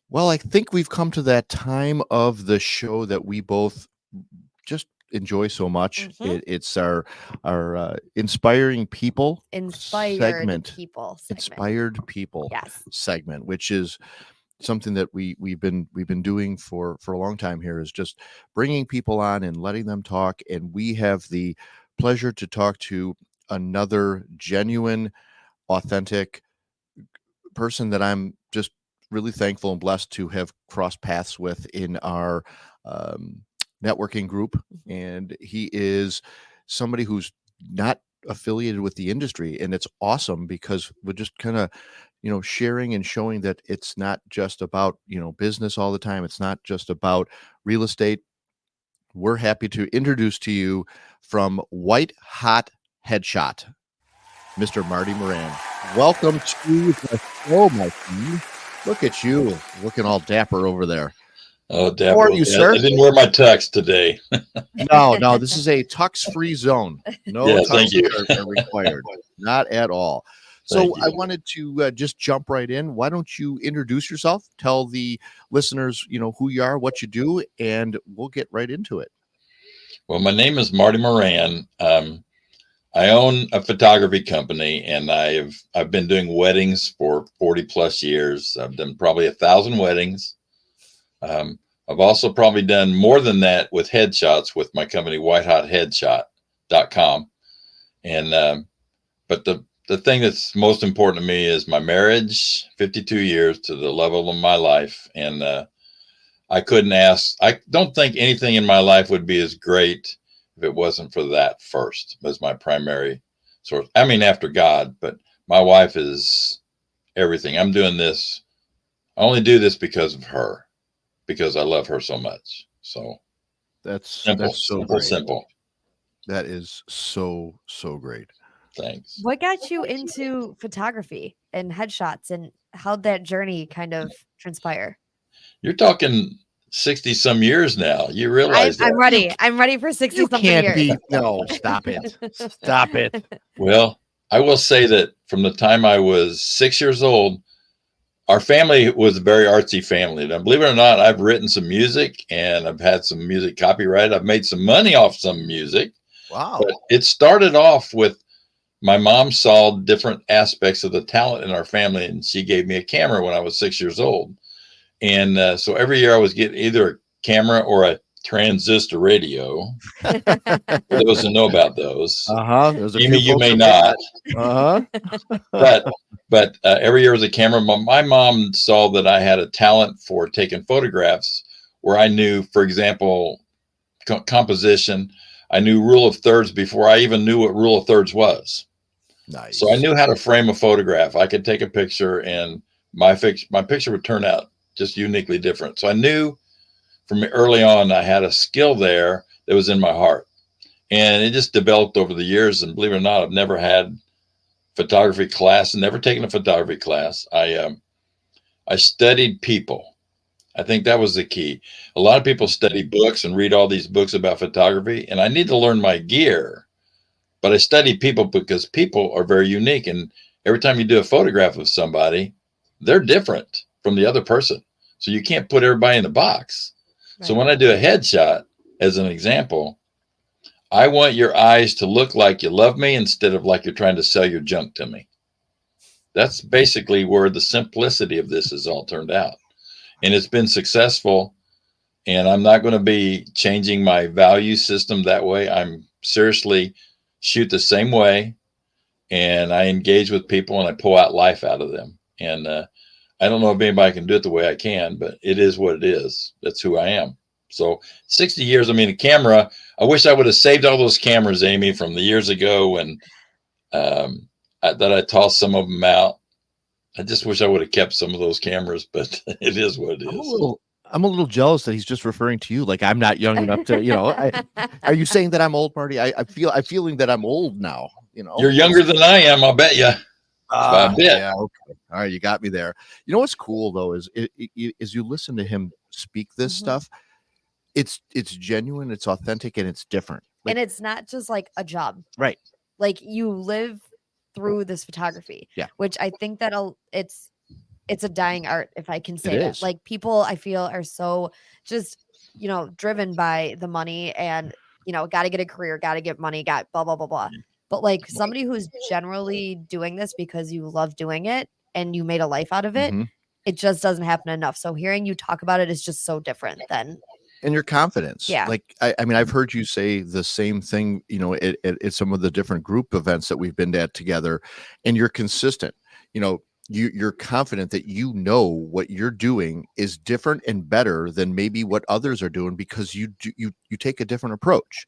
Well, I think we've come to that time of the show that we both just enjoy so much. Hmm. It's our inspiring people Inspired segment, people segment. inspired people Yes. segment, which is something that we've been doing for a long time here. Is just bringing people on and letting them talk, and we have the pleasure to talk to another genuine, authentic person that I'm just really thankful and blessed to have crossed paths with in our um, networking group. Mhm. And he is somebody who's not affiliated with the industry. And it's awesome because we're just kind of, sharing and showing that it's not just about, business all the time. It's not just about real estate. We're happy to introduce to you from White Hot Headshot, Mr. Marty Moran. Welcome to the show, my friend. Look at you, looking all dapper over there. Oh, How are Dapper. you, Okay. I sir? didn't wear my tux today. No, no, this is a tux-free zone. No Yeah, thank tuxes you. are required, not at all. Thank So I you. wanted to just jump right in. Why don't you introduce yourself? Tell the listeners, who you are, what you do, and we'll get right into it. Well, my name is Marty Moran. I own a photography company, and I've been doing weddings for 40 plus years. I've done probably 1,000 weddings. Um, I've also probably done more than that with headshots with my company, whitehotheadshot.com. And but the thing that's most important to me is my marriage, 52 years to the level of my life, and I couldn't ask. I don't think anything in my life would be as great if it wasn't for that first as my primary source. I mean, after God, but my wife is everything. I'm doing this. I only do this because of her, because I love her so much. So That's simple, so simple, great. simple. That is so great. Thanks. What got you into photography and headshots, and how'd that journey kind of transpire? You're talking 60 some years now. You I'm realize I'm that? You ready. I'm ready for 60 you something can't years. be no, stop it. Stop it. Well, I will say that from the time I was 6 years old, our family was a very artsy family. Now, believe it or not, I've written some music and I've had some music copyrighted. I've made some money off some music, Wow. but it started off with my mom saw different aspects of the talent in our family, and she gave me a camera when I was 6 years old. And so every year I was getting either a camera or a transistor radio. For those who know about those, Uh-huh. There's a Amy, few you folks may that may not. not. Uh-huh. but every year was a camera. My mom saw that I had a talent for taking photographs, where I knew, for example, composition. I knew rule of thirds before I even knew what rule of thirds was. So I Nice. knew how to frame a photograph. I could take a picture, and my picture would turn out just uniquely different. So I knew from early on I had a skill there that was in my heart, and it just developed over the years. And believe it or not, I've never had photography class, never taken a photography class. I studied people. I think that was the key. A lot of people study books and read all these books about photography, and I need to learn my gear. But I study people because people are very unique, and every time you do a photograph of somebody, they're different from the other person. So you can't put everybody in the box. So Right. when I do a headshot, as an example, I want your eyes to look like you love me instead of like you're trying to sell your junk to me. That's basically where the simplicity of this has all turned out. And it's been successful. And I'm not going to be changing my value system that way. I'm seriously shoot the same way. And I engage with people and I pull out life out of them. And I don't know if anybody can do it the way I can, but it is what it is. That's who I am. So 60 years, I mean, a camera, I wish I would have saved all those cameras, Amy, from the years ago when that I tossed some of them out. I just wish I would have kept some of those cameras, but it is what it I'm a is. little I'm a little jealous that he's just referring to you like I'm not young enough to, are you saying that I'm old, Marty? I'm feeling that I'm old now, You're younger than I am, I'll bet you. By a bit. Yeah, okay. All right, you got me there. You know what's cool though is as you listen to him speak this Mhm. stuff, it's genuine, it's authentic, and it's different. And it's not just like a job. Right. Like you live through this photography, Yeah. which I think that it's it's a dying art, if I can say It that. is. Like, people, I feel, are so just, driven by the money and, got to get a career, got to get money, got blah, blah, blah, blah. But like somebody who's generally doing this because you love doing it and you made a life out of it, Mhm. it just doesn't happen enough. So hearing you talk about it is just so different than, And your confidence. Yeah. Like, I mean, I've heard you say the same thing, at some of the different group events that we've been at together, and you're consistent. You're confident that what you're doing is different and better than maybe what others are doing because you take a different approach.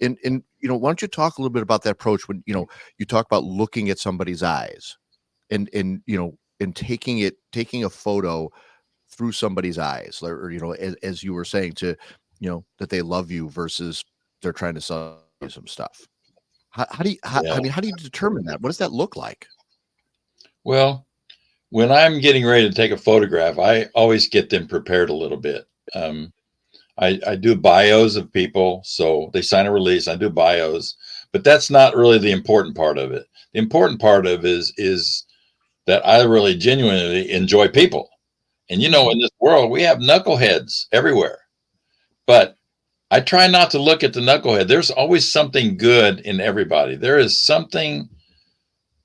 And why don't you talk a little bit about that approach when you talk about looking at somebody's eyes and taking a photo through somebody's eyes, or as you were saying, to that they love you versus they're trying to sell you some stuff. How do you Yeah. I mean, how do you determine that? What does that look like? Well, when I'm getting ready to take a photograph, I always get them prepared a little bit. I do bios of people, so they sign a release. I do bios, but that's not really the important part of it. The important part of it is that I really genuinely enjoy people. And in this world, we have knuckleheads everywhere. But I try not to look at the knucklehead. There's always something good in everybody. There is something.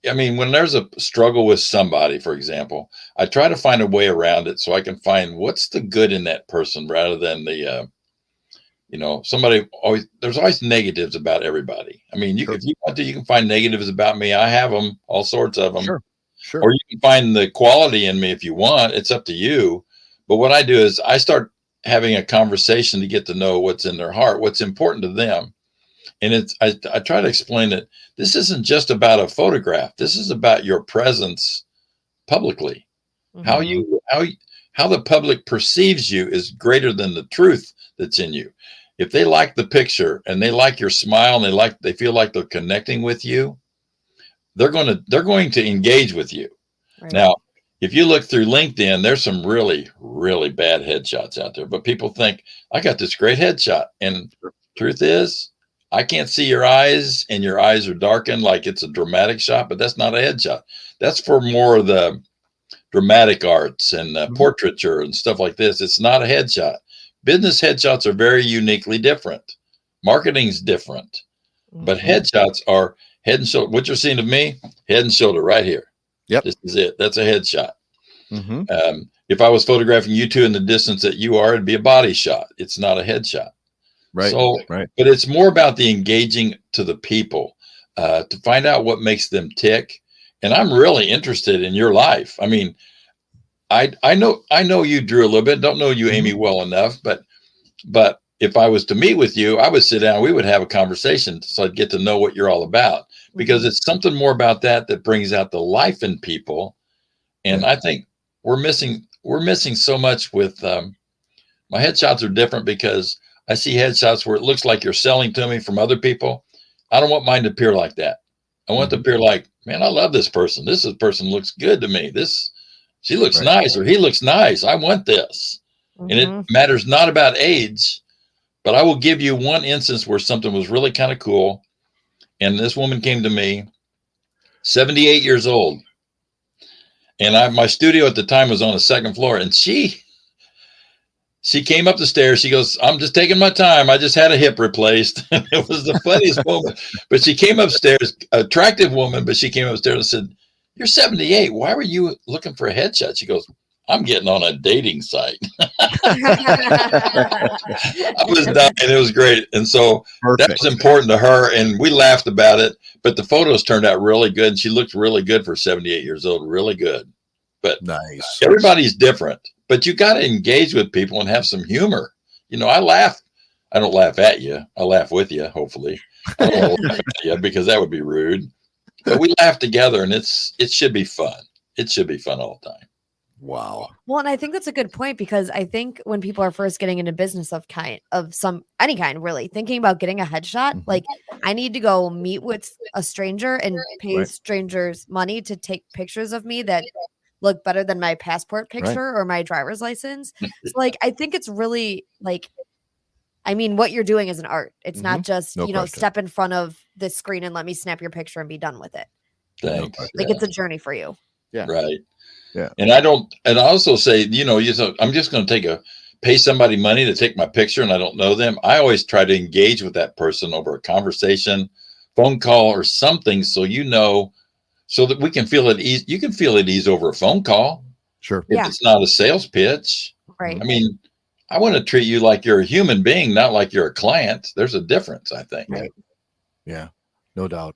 I mean, when there's a struggle with somebody, for example, I try to find a way around it so I can find what's the good in that person rather than the, somebody always, there's always negatives about everybody. I mean, Sure. if you want to, you can find negatives about me. I have them, all sorts of them. Sure. Or you can find the quality in me if you want. It's up to you. But what I do is I start having a conversation to get to know what's in their heart, what's important to them. And I try to explain that this isn't just about a photograph. This is about your presence publicly. Mhm. How the public perceives you is greater than the truth that's in you. If they like the picture and they like your smile and they feel like they're connecting with you, they're going to engage with you. Right. Now, if you look through LinkedIn, there's some really, really bad headshots out there, but people think I got this great headshot. And truth is, I can't see your eyes and your eyes are darkened like it's a dramatic shot, but that's not a headshot. That's for more of the dramatic arts and portraiture and stuff like this. It's not a headshot. Business headshots are very uniquely different. Marketing's different, but headshots are head and shoulder. What you're seeing of me, head and shoulder right here. Yep. This is it. That's a headshot. Mm-hmm. If I was photographing you two in the distance that you are, it'd be a body shot. It's not a headshot. Right. So, right. But it's more about the engaging to the people to find out what makes them tick. And I'm really interested in your life. I mean, I know you, Dru, a little bit. Don't know you, Aimee, well enough, but if I was to meet with you, I would sit down. We would have a conversation, so I'd get to know what you're all about. Because it's something more about that brings out the life in people. And I think we're missing so much with my headshots are different because I see headshots where it looks like you're selling to me from other people. I don't want mine to appear like that. I want it to appear like, man, I love this person. This person looks good to me. She looks nice, or he looks nice. I want this. And it matters not about age, but I will give you one instance where something was really kind of cool. And this woman came to me, 78 years old. And my studio at the time was on the second floor. And she came up the stairs. She goes, I'm just taking my time. I just had a hip replaced. It was the funniest moment. But she came upstairs, attractive woman, but she came upstairs and said, you're 78. Why were you looking for a headshot? She goes, I'm getting on a dating site. I was dying. It was great. And so that was important to her. And we laughed about it. But the photos turned out really good. And she looked really good for 78 years old. Really good. But nice. Everybody's different. But you got to engage with people and have some humor. I laugh. I don't laugh at you. I laugh with you, hopefully. I don't want to laugh at you because that would be rude. But we laugh together, and it should be fun. It should be fun all the time. Wow. Well, and I think that's a good point, because I think when people are first getting into business of any kind, really thinking about getting a headshot, like, I need to go meet with a stranger and pay strangers money to take pictures of me that look better than my passport picture or my driver's license. So, like, I think it's really, like, I mean, what you're doing is an art. It's not just, step in front of this screen and let me snap your picture and be done with it. Thanks. Like, it's a journey for you. Yeah. Right. Yeah. And I also say, I'm just going to pay somebody money to take my picture and I don't know them. I always try to engage with that person over a conversation, phone call or something. So, so that we can feel at ease. You can feel at ease over a phone call. Sure. If Yeah. it's not a sales pitch. Right. I mean, I want to treat you like you're a human being, not like you're a client. There's a difference, I think. Right. Yeah, no doubt.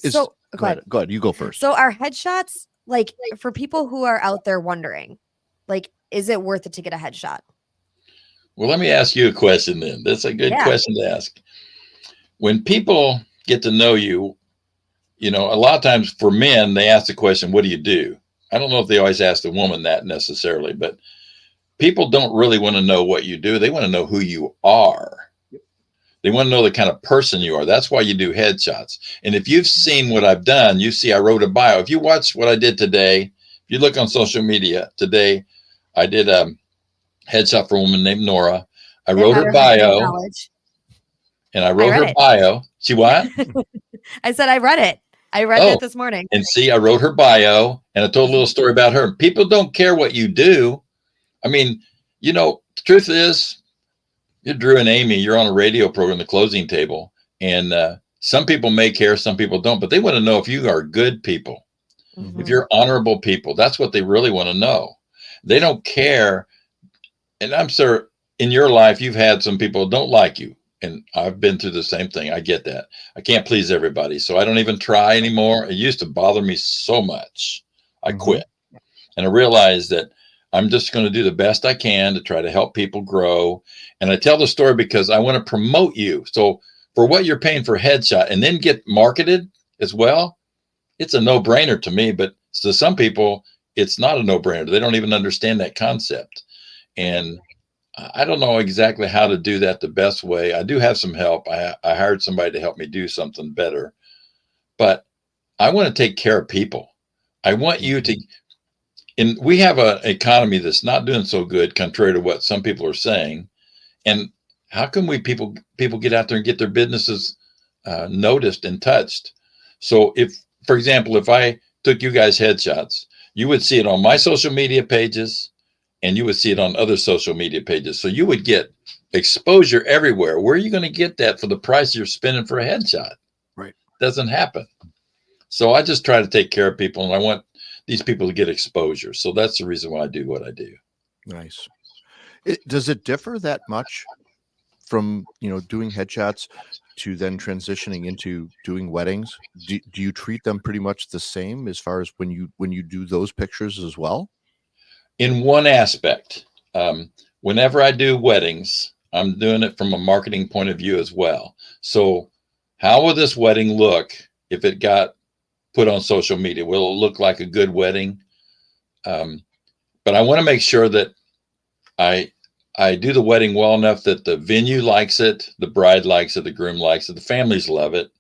So Go ahead. You go first. So are headshots, like, for people who are out there wondering, like, is it worth it to get a headshot? Well, let me ask you a question then. That's a good question to ask. When people get to know you, a lot of times for men, they ask the question, what do you do? I don't know if they always ask the woman that necessarily, but people don't really want to know what you do. They want to know who you are. They want to know the kind of person you are. That's why you do headshots. And if you've seen what I've done, you see I wrote a bio. If you watch what I did today, if you look on social media today, I did a headshot for a woman named Nora. I wrote her bio. And I wrote her bio. See what? I said I read it. I read it this morning. And see, I wrote her bio and I told a little story about her. People don't care what you do. I mean, the truth is, you're Dru and Aimee. You're on a radio program, The Closing Table. And some people may care, some people don't. But they want to know if you are good people, if you're honorable people. That's what they really want to know. They don't care. And I'm sure in your life, you've had some people who don't like you. And I've been through the same thing. I get that. I can't please everybody. So I don't even try anymore. It used to bother me so much. I quit. And I realized that I'm just going to do the best I can to try to help people grow. And I tell the story because I want to promote you. So for what you're paying for headshot and then get marketed as well, it's a no-brainer to me. But to some people, it's not a no-brainer. They don't even understand that concept. And I don't know exactly how to do that the best way. I do have some help. I hired somebody to help me do something better. But I want to take care of people. I want you to, and we have an economy that's not doing so good, contrary to what some people are saying. And how can people get out there and get their businesses noticed and touched? So if, for example, if I took you guys headshots, you would see it on my social media pages and you would see it on other social media pages. So you would get exposure everywhere. Where are you going to get that for the price you're spending for a headshot? Right. Doesn't happen. So I just try to take care of people and I want these people to get exposure. So that's the reason why I do what I do. Nice. Does it differ that much from, doing headshots to then transitioning into doing weddings? Do you treat them pretty much the same as far as when you do those pictures as well? In one aspect, whenever I do weddings, I'm doing it from a marketing point of view as well. So how will this wedding look if it got put on social media? Will it look like a good wedding? But I want to make sure that I do the wedding well enough that the venue likes it, the bride likes it, the groom likes it, the families love it.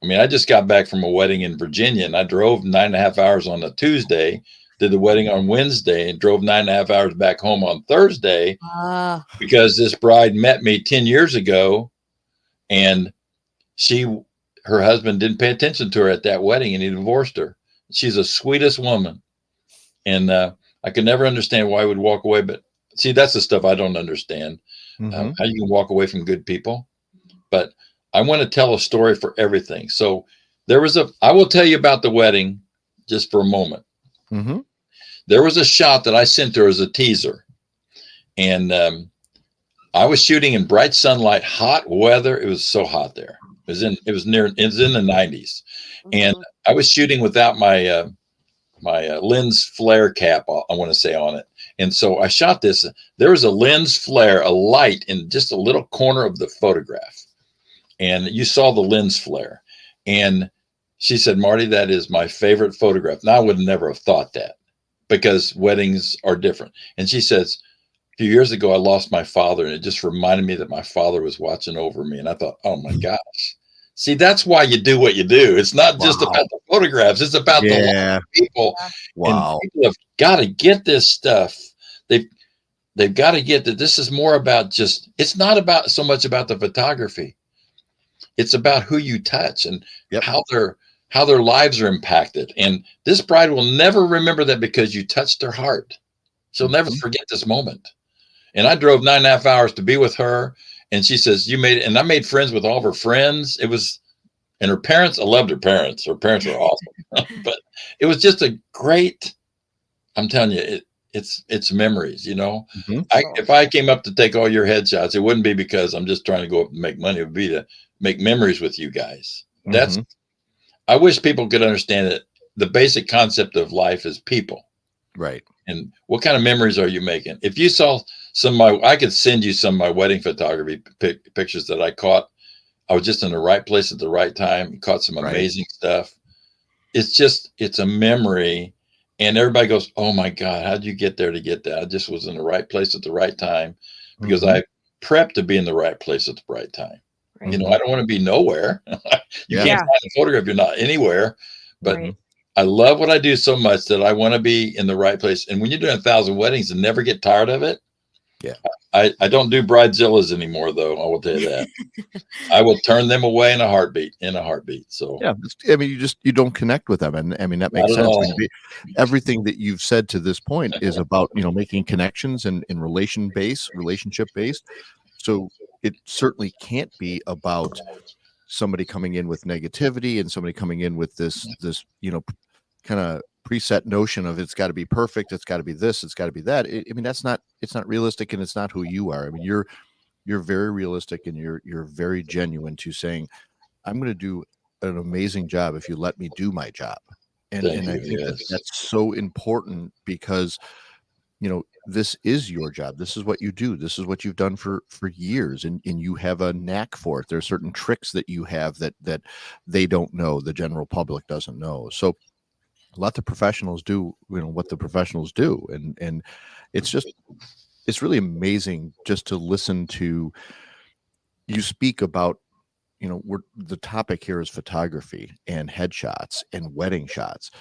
I mean, I just got back from a wedding in Virginia and I drove 9.5 hours on a Tuesday, did the wedding on Wednesday and drove 9.5 hours back home on Thursday because this bride met me 10 years ago and her husband didn't pay attention to her at that wedding and he divorced her. She's the sweetest woman. And I could never understand why I would walk away. But see, that's the stuff I don't understand. How you can walk away from good people. But I want to tell a story for everything. So I will tell you about the wedding just for a moment. There was a shot that I sent her as a teaser. And I was shooting in bright sunlight, hot weather. It was so hot there. It was in the 90s. And I was shooting without my lens flare cap, I want to say, on it. And so I shot this. There was a lens flare, a light in just a little corner of the photograph. And you saw the lens flare. And she said, Marty, that is my favorite photograph. Now, I would never have thought that because weddings are different. And she says, a few years ago, I lost my father. And it just reminded me that my father was watching over me. And I thought, oh, my gosh. See, that's why you do what you do. It's not just about the photographs. It's about the life of people. Wow. And people have got to get this stuff. They've got to get that this is more about it's not about so much about the photography. It's about who you touch and how how their lives are impacted. And this bride will never remember that because you touched her heart. She'll never forget this moment. And I drove 9.5 hours to be with her. And she says, you made it. And I made friends with all of her friends. It was, and her parents, I loved her parents. Her parents were awesome. But it was just a great, I'm telling you, it's memories, you know. If I came up to take all your headshots, it wouldn't be because I'm just trying to go up and make money. It would be to make memories with you guys. That's, I wish people could understand that the basic concept of life is people. Right. And what kind of memories are you making? If you saw some of my, I could send you some of my wedding photography pictures that I caught. I was just in the right place at the right time, caught some amazing stuff. It's a memory. And everybody goes, oh my God, how'd you get there to get that? I just was in the right place at the right time because I prepped to be in the right place at the right time. Right. You know, I don't want to be nowhere. You can't find a photograph if you're not anywhere. But I love what I do so much that I want to be in the right place. And when you're doing 1,000 weddings and never get tired of it. Yeah. I don't do bridezillas anymore, though. I will tell you that. I will turn them away in a heartbeat. So yeah, I mean, you don't connect with them, and I mean that makes sense. I mean, everything that you've said to this point is about making connections and relationship based. So it certainly can't be about somebody coming in with negativity and somebody coming in with this kind of preset notion of it's got to be perfect, it's got to be this, it's got to be that. I mean, it's not realistic, and it's not who you are. I mean, you're very realistic, and you're very genuine to saying, I'm going to do an amazing job if you let me do my job. And I think that's so important because this is your job. This is what you do. This is what you've done for years, and you have a knack for it. There are certain tricks that you have that they don't know, the general public doesn't know. So let the professionals do what the professionals do, and it's really amazing just to listen to you speak about the topic here is photography and headshots and wedding shots,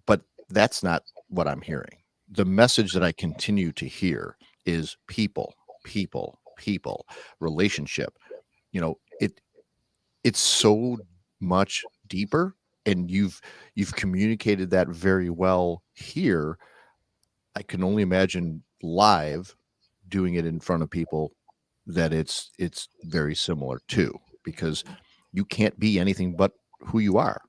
but that's not what I'm hearing. The message that I continue to hear is people, relationship. It's so much deeper, and you've communicated that very well here. I can only imagine live doing it in front of people that it's very similar to, because you can't be anything but who you are.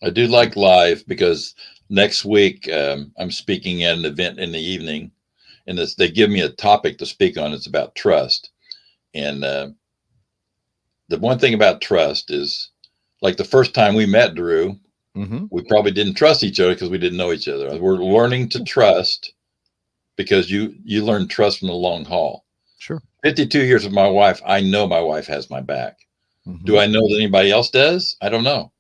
I do like live because next week I'm speaking at an event in the evening, and they give me a topic to speak on. It's about trust. And the one thing about trust is, like the first time we met, Dru, we probably didn't trust each other because we didn't know each other. We're learning to trust because you learn trust from the long haul. Sure. 52 years with my wife, I know my wife has my back. Do I know that anybody else does? I don't know.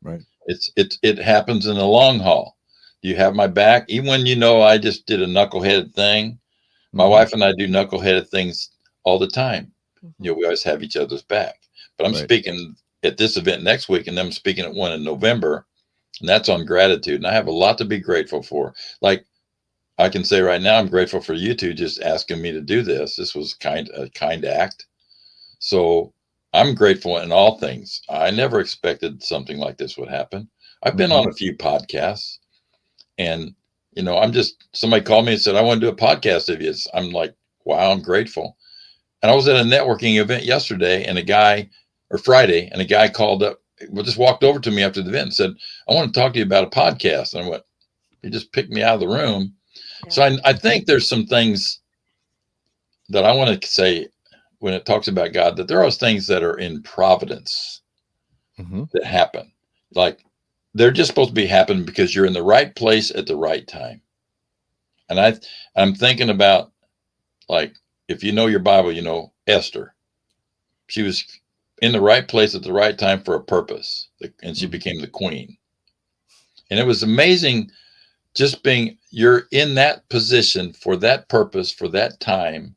Right. It happens in the long haul. Do you have my back? Even when I just did a knuckleheaded thing, my wife and I do knuckleheaded things all the time. We always have each other's back. But I'm speaking at this event next week, and then I'm speaking at one in November, and that's on gratitude. And I have a lot to be grateful for. Like I can say right now, I'm grateful for you two just asking me to do this. This was a kind act. So I'm grateful in all things. I never expected something like this would happen. I've been on a few podcasts, and somebody called me and said, I want to do a podcast of yours. I'm like, wow, I'm grateful. And I was at a networking event Friday, and a guy called up, just walked over to me after the event and said, I want to talk to you about a podcast. And I went, he just picked me out of the room. Yeah. So I think there's some things that I want to say when it talks about God, that there are things that are in providence that happen. Like they're just supposed to be happening because you're in the right place at the right time. And I'm thinking about, like, if you know your Bible, Esther, she was in the right place at the right time for a purpose, and she became the queen. And it was amazing just you're in that position for that purpose, for that time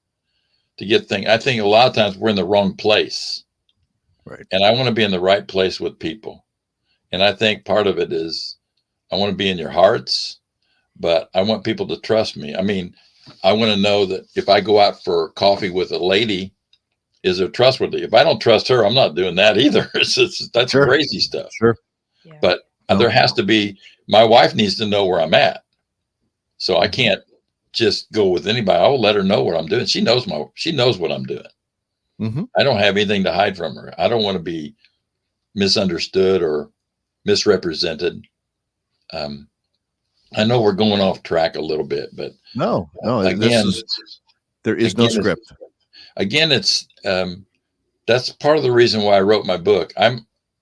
to get things. I think a lot of times we're in the wrong place. Right. And I want to be in the right place with people. And I think part of it is I want to be in your hearts, but I want people to trust me. I mean, I want to know that if I go out for coffee with a lady is they're trustworthy. If I don't trust her, I'm not doing that either. That's Sure. crazy stuff. Sure. Yeah. But No. there has to be, my wife needs to know where I'm at. So I can't just go with anybody. I will let her know what I'm doing. She knows what I'm doing. Mm-hmm. I don't have anything to hide from her. I don't want to be misunderstood or misrepresented. I know we're going off track a little bit, but No, again, there is no script. Again, it's that's part of the reason why I wrote my book.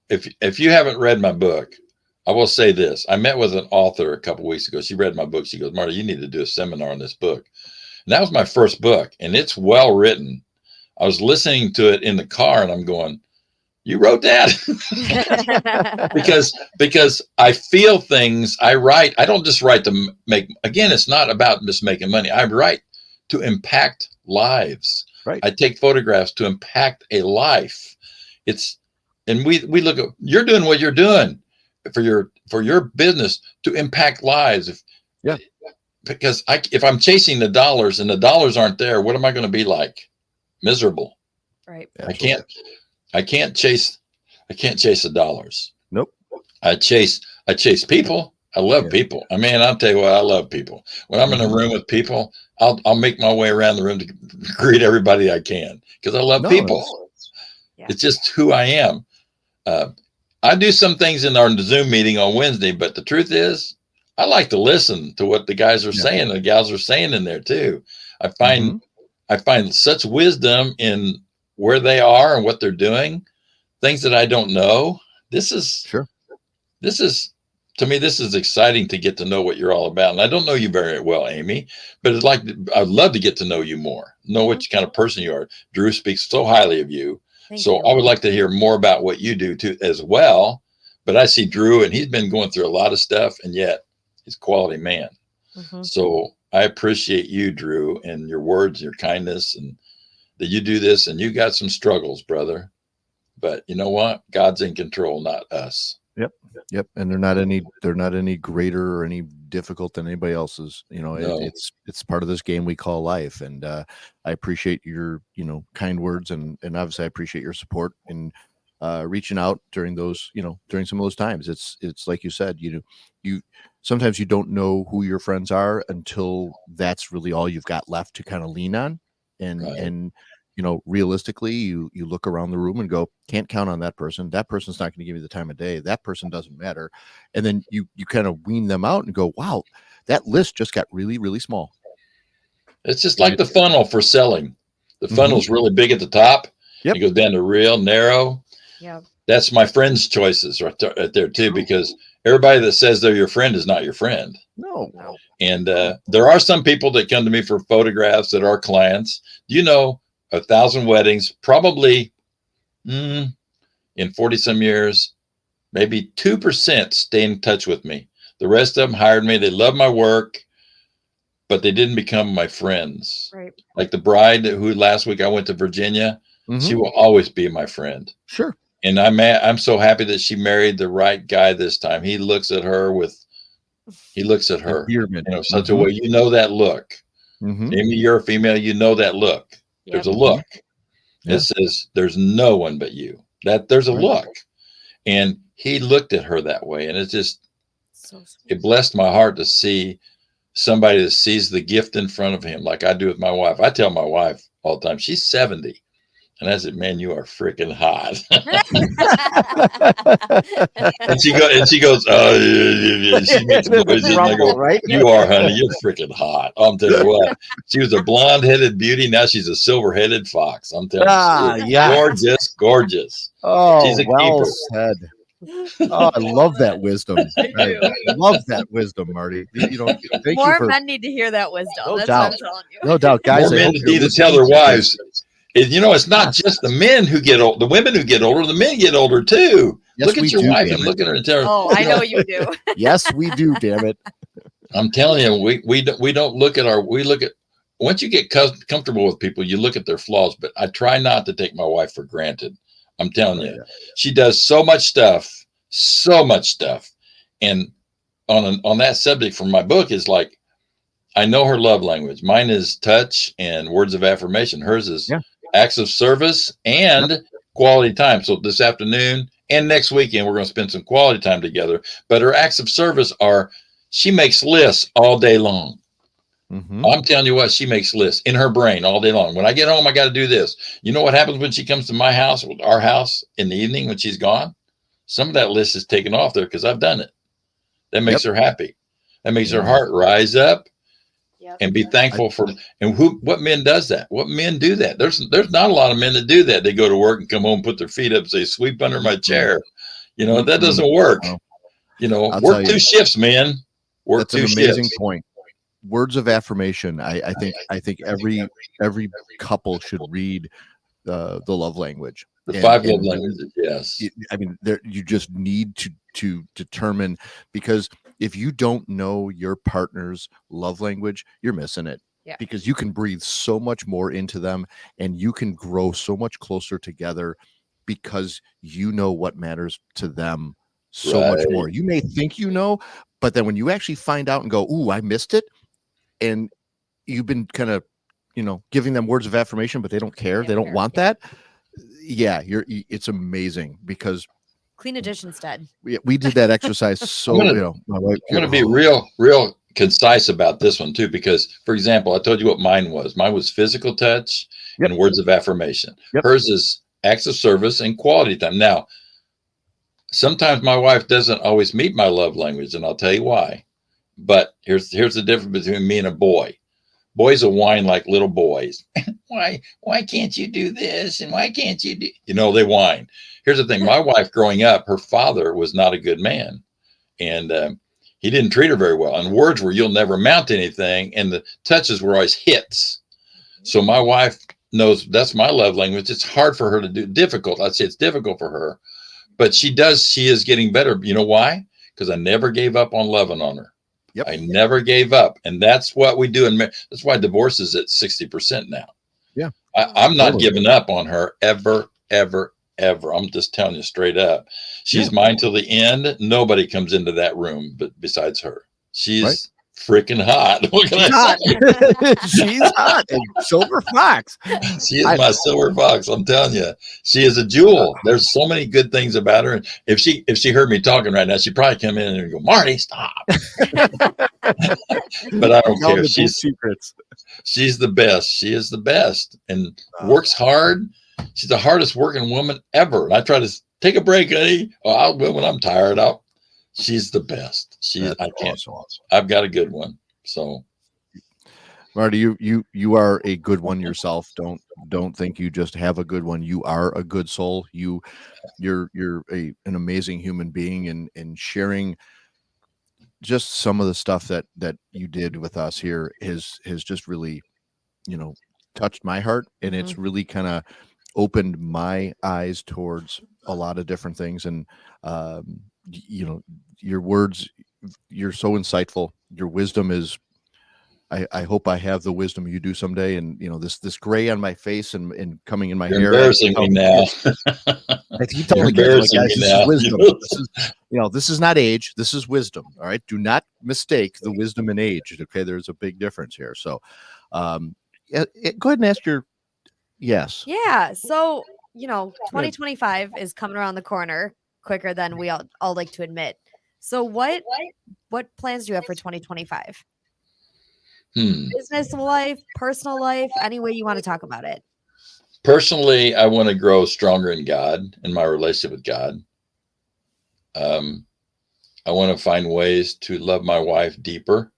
If you haven't read my book, I will say this. I met with an author a couple of weeks ago. She read my book. She goes, Marty, you need to do a seminar on this book. And that was my first book, and it's well written. I was listening to it in the car, and I'm going, you wrote that? because I feel things. I write. I don't just write to make. Again, it's not about just making money. I write to impact lives. Right. I take photographs to impact a life. And we look at, you're doing what you're doing for your business to impact lives. Because if I'm chasing the dollars and the dollars aren't there, what am I going to be like? Miserable. Right. Absolutely. I can't chase the dollars. Nope. I chase people. I love people. I mean, I'll tell you what, I love people. When I'm in a room with people, I'll make my way around the room to greet everybody I can because I love people. It's just who I am. I do some things in our Zoom meeting on Wednesday, but the truth is, I like to listen to what the guys are saying, the gals are saying in there too. I find such wisdom in where they are and what they're doing, things that I don't know. This is to me, this is exciting to get to know what you're all about. And I don't know you very well, Amy, but I'd love to get to know you more, know what kind of person you are. Dru speaks so highly of you. Thank you. I would like to hear more about what you do too, as well. But I see Dru, and he's been going through a lot of stuff, and yet he's a quality man. So I appreciate you, Dru, and your words, your kindness, and that you do this. And you got some struggles, brother. But you know what? God's in control, not us. Yep. And they're not any greater or any difficult than anybody else's. No. It's part of this game we call life. And I appreciate your, kind words, and obviously I appreciate your support and reaching out during those, during some of those times. It's like you said, you sometimes you don't know who your friends are until that's really all you've got left to kind of lean on. And realistically, you look around the room and go, can't count on that person. That person's not going to give you the time of day. That person doesn't matter. And then you kind of wean them out and go, wow, that list just got really, really small. It's just like the funnel for selling. The funnel's really big at the top. It goes down to real narrow. Yeah. That's my friend's choices right there too, because everybody that says they're your friend is not your friend. No. And there are some people that come to me for photographs that are clients. 1,000 weddings, probably in 40 some years, maybe 2% stay in touch with me. The rest of them hired me. They love my work, but they didn't become my friends. Right. Like the bride who last week I went to Virginia, she will always be my friend. Sure. And I'm so happy that she married the right guy this time. He looks at her such a way, that look. Amy, you're a female, that look. There's a look. It says there's no one but you. That there's a look. And he looked at her that way. And it's just, it blessed my heart to see somebody that sees the gift in front of him, like I do with my wife. I tell my wife all the time, she's 70. And I said, man, you are freaking hot. and she goes, oh, yeah. She makes noises. And I go, right? You are, honey. You're freaking hot. I'm telling you what. She was a blonde-headed beauty. Now she's a silver-headed fox. I'm telling you. Gorgeous. Oh, she's a well keeper. said. Oh, I love that wisdom. I love that wisdom, Marty. Thank More you for, men need to hear that wisdom. No That's doubt. what I'm telling you. No doubt, guys. More men need to tell their wives. It's not just the men who get old, the women who get older, the men get older too. Yes, look at your wife and look at her and tell her. Oh, I know you do. Yes, we do. Damn it! I'm telling you, we don't look at once you get comfortable with people, you look at their flaws. But I try not to take my wife for granted. I'm telling you, she does so much stuff, and on that subject from my book is like, I know her love language. Mine is touch and words of affirmation. Hers is acts of service and quality time. So this afternoon and next weekend, we're going to spend some quality time together. But her acts of service are, she makes lists all day long. I'm telling you what, she makes lists in her brain all day long. When I get home, I got to do this. You know what happens when she comes to my house, our house in the evening when she's gone? Some of that list is taken off there because I've done it. That makes her happy. That makes her heart rise up and be thankful for. And what men does that? What men do that? There's not a lot of men that do that. They go to work and come home, put their feet up, say, sweep under my chair. You know, that doesn't work. You know, work two shifts, man. Work two shifts. That's an amazing point. Words of affirmation. I think every couple should read the love language. The 5 love languages. Yes. I mean, you just need to determine, because if you don't know your partner's love language, you're missing it. Yeah. Because you can breathe so much more into them, and you can grow so much closer together because you know what matters to them so much more. You may think you know, but then when you actually find out and go, "Ooh, I missed it," and you've been kind of, giving them words of affirmation, but they don't care. They don't want that. Yeah, it's amazing, because clean a dish instead. We did that exercise. So my wife, I'm going to be real concise about this one too, because, for example, I told you what mine was. Mine was physical touch and words of affirmation. Hers is acts of service and quality time. Now, sometimes my wife doesn't always meet my love language, and I'll tell you why. But here's the difference between me and a boy. Boys will whine like little boys. Why can't you do this? And why can't you do? They whine. Here's the thing. My wife growing up, her father was not a good man. And he didn't treat her very well. And words were, you'll never amount to anything. And the touches were always hits. So my wife knows that's my love language. It's hard for her to do. Difficult. I'd say it's difficult for her. But she is getting better. You know why? Because I never gave up on loving on her. Yep. I never gave up. And that's what we do. That's why divorce is at 60% now. Yeah. I'm not giving up on her ever, ever, ever. I'm just telling you straight up. She's mine till the end. Nobody comes into that room besides her. She's freaking hot. What can I say? She's hot. And silver fox. She is my silver fox. I'm telling you, she is a jewel. There's so many good things about her. And if she heard me talking right now, she'd probably come in and go, "Marty, stop." But I don't care. She's the best. She is the best, and works hard. She's the hardest working woman ever. And I try to take a break, honey. I'll go when I'm tired. She's the best. Awesome. I've got a good one. So, Marty, you are a good one yourself. Don't think you just have a good one. You are a good soul. You're an amazing human being, and sharing just some of the stuff that you did with us here has just really, touched my heart, and it's really kind of opened my eyes towards a lot of different things. And your words, you're so insightful. Your wisdom is, I hope I have the wisdom you do someday. And this gray on my face and coming in my hair. Embarrassing me now. I keep telling the guys, this is wisdom. This is not age. This is wisdom. All right. Do not mistake the wisdom and age. Okay. There's a big difference here. So go ahead and ask your yes. Yeah. So, 2025 is coming around the corner quicker than we all like to admit. So what plans do you have for 2025? Business life, personal life, any way you want to talk about it. Personally, I want to grow stronger in God, in my relationship with God. I want to find ways to love my wife deeper.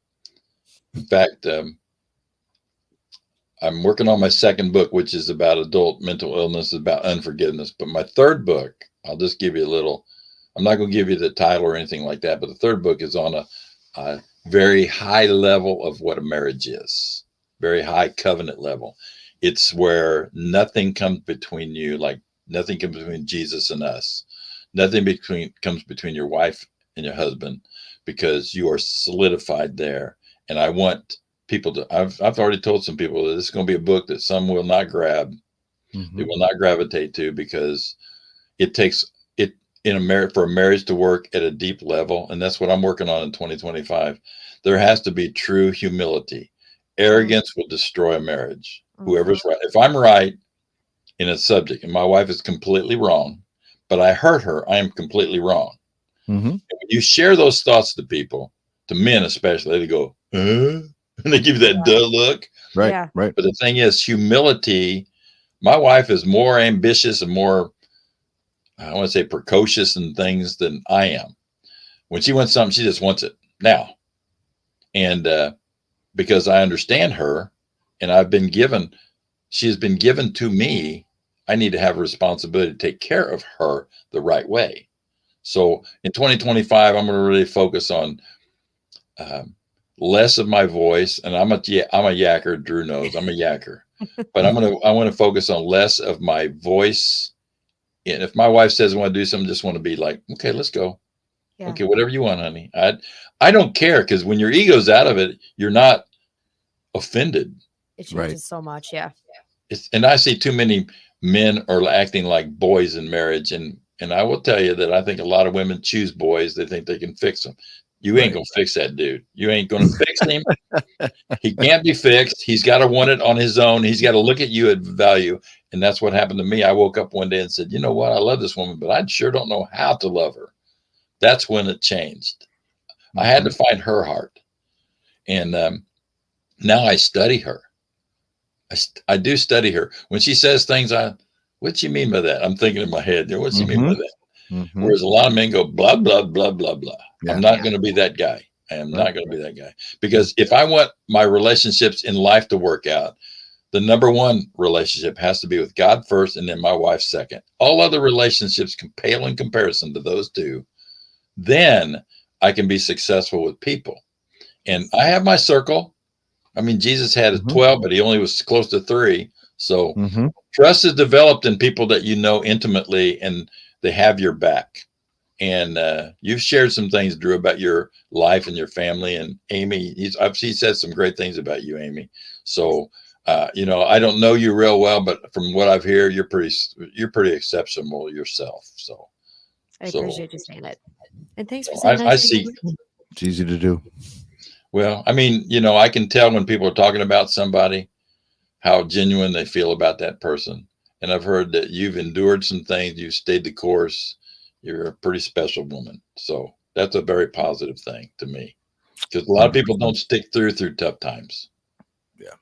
In fact, I'm working on my second book, which is about adult mental illness, about unforgiveness. But my third book, I'll just give you a little, I'm not going to give you the title or anything like that, but the third book is on a very high level of what a marriage is, very high covenant level. It's where nothing comes between you, like nothing comes between Jesus and us. Nothing comes between your wife and your husband, because you are solidified there. And I want people to, I've already told some people that this is going to be a book that some will not grab. They will not gravitate to, because it takes it in a marriage, for a marriage to work at a deep level. And that's what I'm working on in 2025. There has to be true humility. Arrogance will destroy a marriage. Whoever's right. If I'm right, in a subject, and my wife is completely wrong, but I hurt her, I am completely wrong. Mm-hmm. And when you share those thoughts to people, to men especially, they go, and they give you that duh look. Right. Yeah. Right. But the thing is, humility. My wife is more ambitious and more, I want to say, precocious in things than I am. When she wants something, she just wants it now. And because I understand her, and she has been given to me, I need to have a responsibility to take care of her the right way. So in 2025, I'm going to really focus on less of my voice, and I'm a yacker. Dru knows I'm a yacker, but I want to focus on less of my voice. And if my wife says I want to do something, just want to be like, okay, let's go. Yeah. Okay, whatever you want, honey. I don't care, because when your ego's out of it, you're not offended. It changes so much. Yeah. And I see too many men are acting like boys in marriage, and I will tell you that I think a lot of women choose boys. They think they can fix them. You ain't gonna fix that dude. You ain't gonna fix him. He can't be fixed. He's got to want it on his own. He's got to look at you at value. And that's what happened to me. I woke up one day and said, you know what? I love this woman, but I sure don't know how to love her. That's when it changed. I had to find her heart. And now I study her. I do study her. When she says things, what you mean by that? I'm thinking in my head, what's she mean by that? Mm-hmm. Whereas a lot of men go, blah, blah, blah, blah, blah. Yeah. I'm not going to be that guy. I am not going to be that guy. Because if I want my relationships in life to work out, the number one relationship has to be with God first, and then my wife second. All other relationships can pale in comparison to those two. Then I can be successful with people. And I have my circle. I mean, Jesus had 12, but he only was close to 3. So trust is developed in people that you know intimately, and they have your back. And you've shared some things, Dru, about your life and your family. And Aimee, he said some great things about you, Aimee. So, I don't know you real well, but from what I've heard, you're pretty exceptional yourself. So I appreciate you saying it. And thanks for so saying I see. It's easy to do. Well, I mean, I can tell when people are talking about somebody how genuine they feel about that person. And I've heard that you've endured some things. You've stayed the course. You're a pretty special woman. So that's a very positive thing to me, because a lot of people don't stick through tough times. Yeah.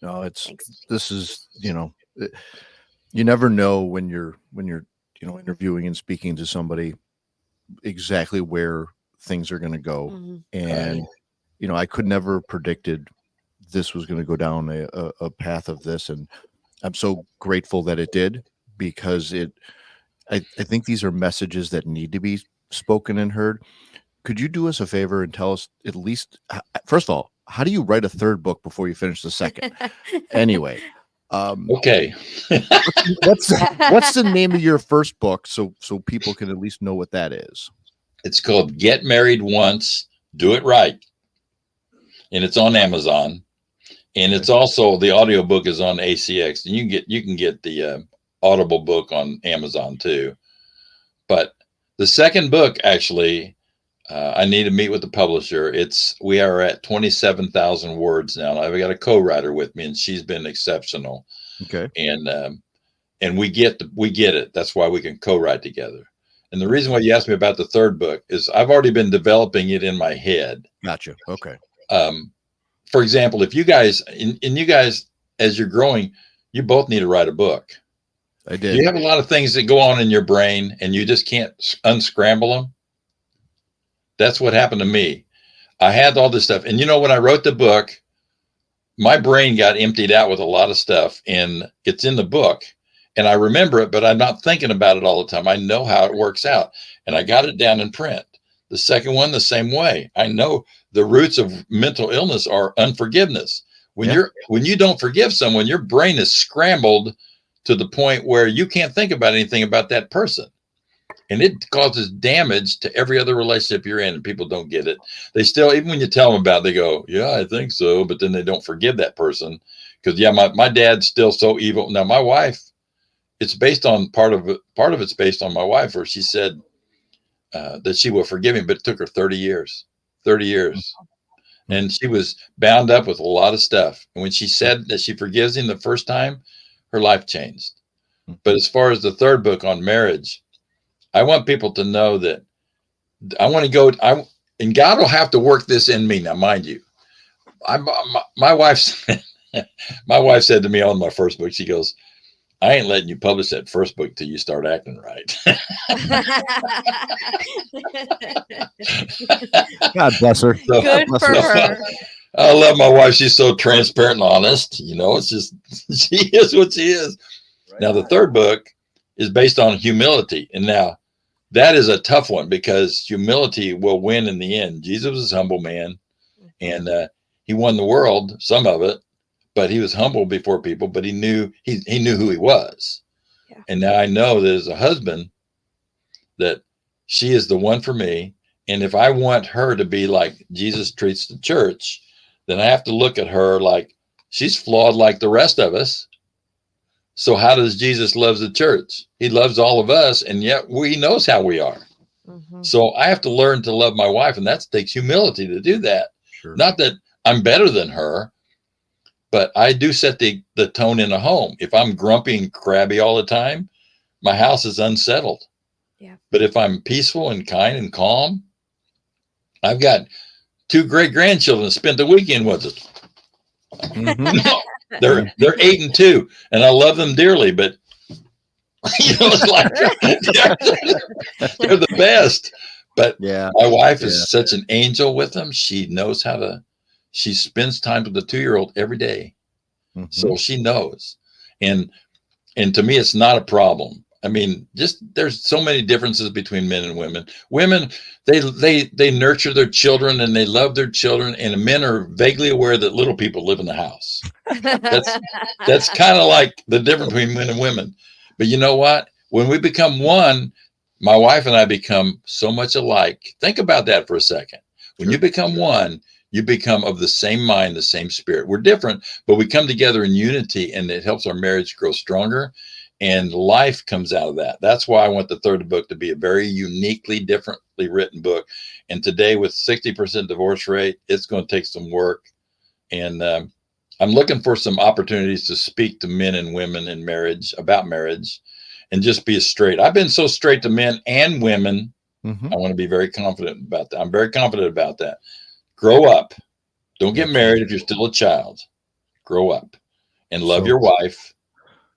No, this is, you never know when you're, interviewing and speaking to somebody exactly where things are going to go. And, I could never predicted this was going to go down a path of this. And I'm so grateful that it did, because I think these are messages that need to be spoken and heard. Could you do us a favor and tell us, at least, first of all, how do you write a third book before you finish the second? Anyway, okay. what's the name of your first book, so people can at least know what that is? It's called Get Married Once, Do It Right. And it's on Amazon. And it's also, the audiobook is on ACX, and you can get the Audible book on Amazon too. But the second book, actually, I need to meet with the publisher. We are at 27,000 words now. I've got a co-writer with me, and she's been exceptional. Okay. And we get it. That's why we can co-write together. And the reason why you asked me about the third book is I've already been developing it in my head. Gotcha. Okay. For example, if you guys, as you're growing, you both need to write a book. I did. You have a lot of things that go on in your brain, and you just can't unscramble them. That's what happened to me. I had all this stuff. And when I wrote the book, my brain got emptied out with a lot of stuff, and it's in the book. And I remember it, but I'm not thinking about it all the time. I know how it works out. And I got it down in print. The second one, the same way. I know the roots of mental illness are unforgiveness. When you don't forgive someone, your brain is scrambled to the point where you can't think about anything about that person. And it causes damage to every other relationship you're in, and people don't get it. They still, even when you tell them about it, they go, yeah, I think so. But then they don't forgive that person because, my dad's still so evil. Now, my wife, it's based on part of it's based on my wife, where she said that she will forgive him, but it took her 30 years. And she was bound up with a lot of stuff. And when she said that she forgives him the first time, her life changed. But as far as the third book on marriage, I want people to know that I want to go. And God will have to work this in me. Now, mind you, my wife, my wife said to me on my first book, she goes, I ain't letting you publish that first book till you start acting right. God bless her. So, Good bless for her. her. I love my wife. She's so transparent and honest. You know, it's just, she is what she is. Right Now, the on. third book is based on humility. And now that is a tough one because humility will win in the end. Jesus was a humble man and he won the world, some of it, but he was humble before people, but he knew who he was. Yeah. And now I know that as a husband that she is the one for me. And if I want her to be like Jesus treats the church, then I have to look at her like she's flawed like the rest of us. So how does Jesus love the church? He loves all of us, and yet he knows how we are. Mm-hmm. So I have to learn to love my wife, and that takes humility to do that. Sure. Not that I'm better than her, but I do set the tone in a home. If I'm grumpy and crabby all the time, my house is unsettled. Yeah. But if I'm peaceful and kind and calm, I've got 2 great grandchildren that spent the weekend with us. Mhm. They're 8 and 2, and I love them dearly. But you know, it's like they're the best. But Yeah. my wife Yeah. is such an angel with them. She knows how to. She spends time with the 2-year-old every day, so she knows. And to me, it's not a problem. I mean, just there's so many differences between men and women. Women, they nurture their children and they love their children, and men are vaguely aware that little people live in the house. That's kind of like the difference between men and women. But you know what? When we become one, my wife and I become so much alike. Think about that for a second. When you become one, you become of the same mind, the same spirit. We're different, but we come together in unity, and it helps our marriage grow stronger. And life comes out of that. That's why I want the third book to be a very uniquely, differently written book. And today, with 60% divorce rate, it's going to take some work. And I'm looking for some opportunities to speak to men and women in marriage, about marriage, and just be straight. I've been so straight to men and women. I want to be very confident about that. I'm very confident about that. Grow up. Don't get married if you're still a child. Grow up and love your wife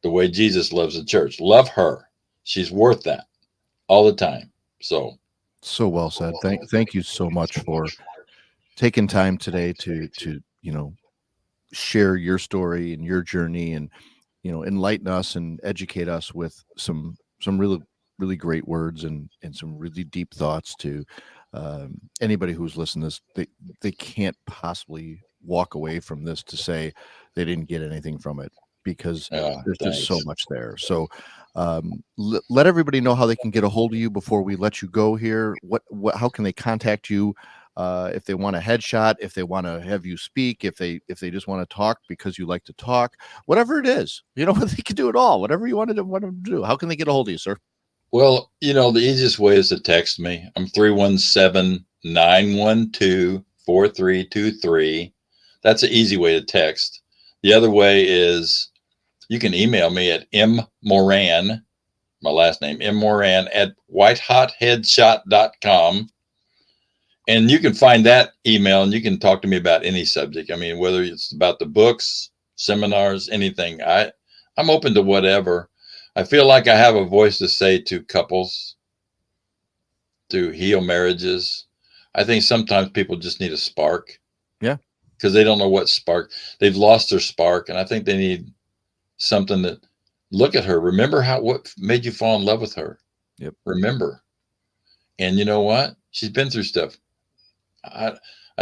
the way Jesus loves the church. Love her. She's worth that all the time. So well said. Thank you so much for taking time today to share your story and your journey, and enlighten us and educate us with some really great words and some really deep thoughts to anybody who's listening to this. They can't possibly walk away from this to say they didn't get anything from it, because there's just so much there. So let everybody know how they can get a hold of you before we let you go here. How can they contact you if they want a headshot, if they want to have you speak, if they just want to talk because you like to talk, whatever it is, they can do it all. Whatever you want them to do. How can they get a hold of you, sir? Well, the easiest way is to text me. I'm 317-912-4323. That's an easy way to text. The other way is you can email me at mmoran, my last name, mmoran @whitehotheadshot.com. And you can find that email and you can talk to me about any subject. I mean, whether it's about the books, seminars, anything, I'm open to whatever. I feel like I have a voice to say to couples to heal marriages. I think sometimes people just need a spark. Yeah. Because they don't know what spark. They've lost their spark. And I think they need something that, look at her. Remember what made you fall in love with her. Yep. Remember. And you know what? She's been through stuff. I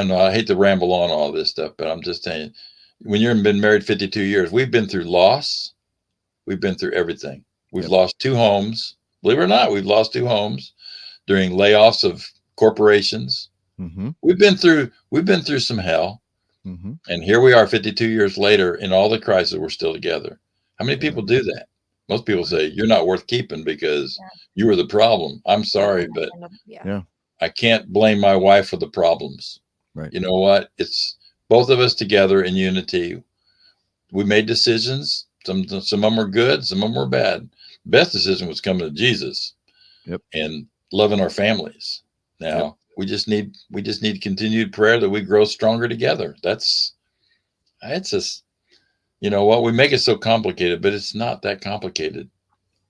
know I hate to ramble on all this stuff, but I'm just saying, when you've been married 52 years, we've been through loss. We've been through everything. We've lost 2 homes. Believe it or not, we've lost 2 homes during layoffs of corporations. We've been through some hell. And here we are 52 years later in all the crisis, we're still together. How many people do that? Most people say, you're not worth keeping because you were the problem. I'm sorry, but I can't blame my wife for the problems. Right. You know what? It's both of us together in unity. We made decisions. Some of them were good. Some of them were bad. Best decision was coming to Jesus. Yep. And loving our families. Now Yep. we just need continued prayer that we grow stronger together. It's just, you know what, we make it so complicated, but it's not that complicated.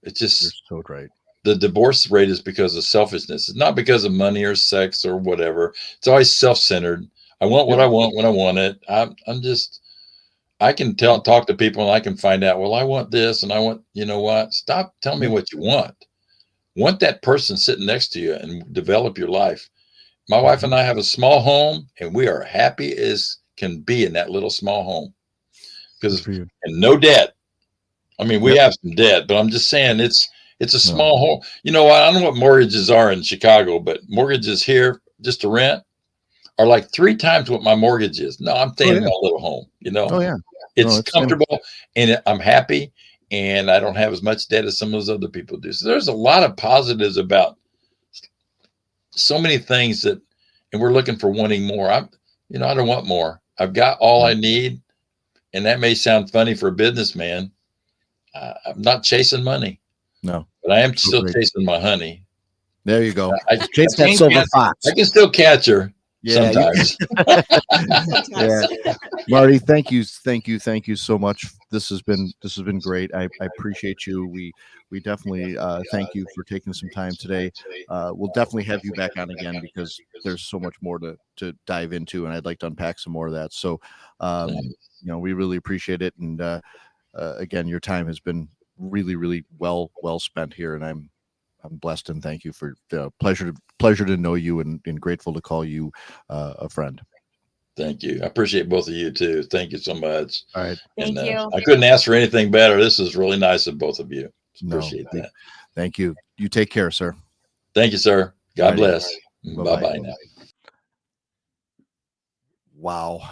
It's You're just so right. the divorce rate is because of selfishness. It's not because of money or sex or whatever. It's always self-centered. I want what I want when I want it. I can talk to people and I can find out, well, I want this and I want, you know what? Stop telling me what you want. Want that person sitting next to you and develop your life. My wife and I have a small home and we are happy as can be in that little small home because and no debt. I mean, we have some debt, but I'm just saying it's a small home. You know, I don't know what mortgages are in Chicago, but mortgages here just to rent are like 3 times what my mortgage is. No, I'm staying in my little home, you know. Oh yeah. It's comfortable and I'm happy and I don't have as much debt as some of those other people do. So there's a lot of positives about so many things and we're looking for wanting more. I don't want more. I've got all I need. And that may sound funny for a businessman. I'm not chasing money. No, but I am still chasing my honey. There you go. Chase that silver fox. I can still catch her. Yeah, sometimes. Yeah. Marty, thank you so much. This has been great. I appreciate you. We definitely thank you for taking some time today. We'll definitely have you back on again because there's so much more to dive into, and I'd like to unpack some more of that. So, we really appreciate it. And again, your time has been really, really well spent here, and I'm blessed and thank you for the pleasure to know you and grateful to call you a friend. Thank you. I appreciate both of you too. Thank you so much. All right. Thank you. I couldn't ask for anything better. This is really nice of both of you. Appreciate that. Thank you. You take care, sir. Thank you, sir. God bless. Bye-bye now. Wow.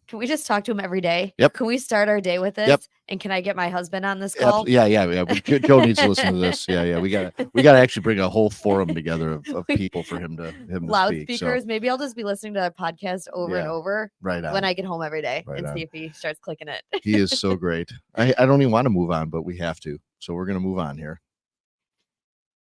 Can we just talk to him every day? Yep. Can we start our day with this? Yep. And can I get my husband on this call? Yeah. Joe needs to listen to this. Yeah. We gotta actually bring a whole forum together of people for him to loudspeakers. Speak, so. Maybe I'll just be listening to a podcast over and over when I get home every day see if he starts clicking it. He is so great. I don't even want to move on, but we have to. So we're gonna move on here.